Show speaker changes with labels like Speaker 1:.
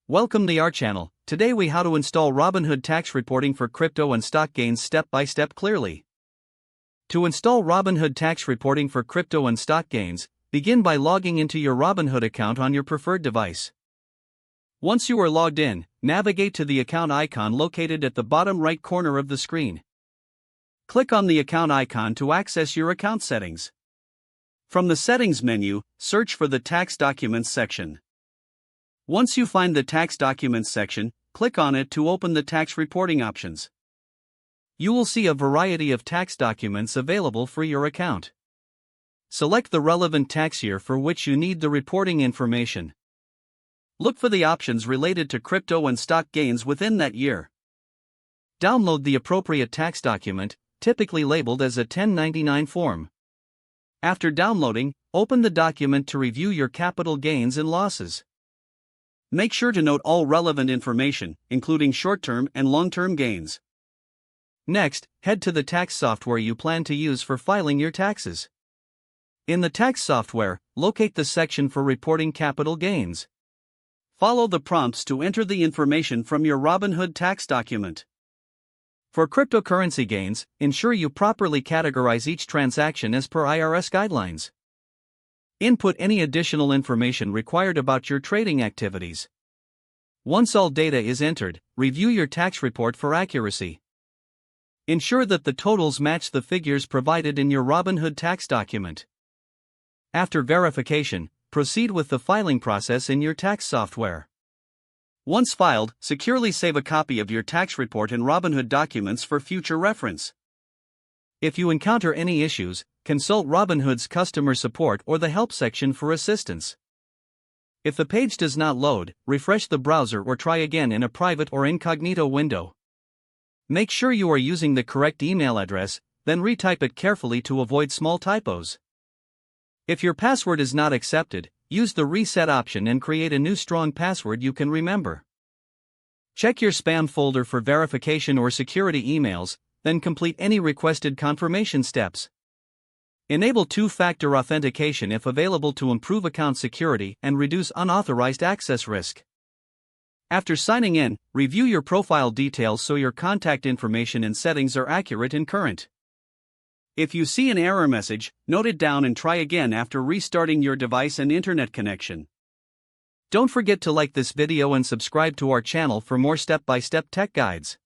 Speaker 1: Welcome to our channel. Today we how to install Robinhood tax reporting for crypto and stock gains step by step clearly. To install Robinhood tax reporting for crypto and stock gains, begin by logging into your Robinhood account on your preferred device. Once you are logged in, navigate to the account icon located at the bottom right corner of the screen. Click on the account icon to access your account settings. From the settings menu, search for the tax documents section. Once you find the tax documents section, click on it to open the tax reporting options. You will see a variety of tax documents available for your account. Select the relevant tax year for which you need the reporting information. Look for the options related to crypto and stock gains within that year. Download the appropriate tax document, typically labeled as a 1099 form. After downloading, open the document to review your capital gains and losses. Make sure to note all relevant information, including short-term and long-term gains. Next, head to the tax software you plan to use for filing your taxes. In the tax software, locate the section for reporting capital gains. Follow the prompts to enter the information from your Robinhood tax document. For cryptocurrency gains, ensure you properly categorize each transaction as per IRS guidelines. Input any additional information required about your trading activities. Once all data is entered, review your tax report for accuracy. Ensure that the totals match the figures provided in your Robinhood tax document. After verification, proceed with the filing process in your tax software. Once filed, securely save a copy of your tax report in Robinhood documents for future reference. If you encounter any issues, consult Robinhood's customer support or the help section for assistance. If the page does not load, refresh the browser or try again in a private or incognito window. Make sure you are using the correct email address, then retype it carefully to avoid small typos. If your password is not accepted, use the reset option and create a new strong password you can remember. Check your spam folder for verification or security emails, then complete any requested confirmation steps. Enable two-factor authentication if available to improve account security and reduce unauthorized access risk. After signing in, review your profile details so your contact information and settings are accurate and current. If you see an error message, note it down and try again after restarting your device and internet connection. Don't forget to like this video and subscribe to our channel for more step-by-step tech guides.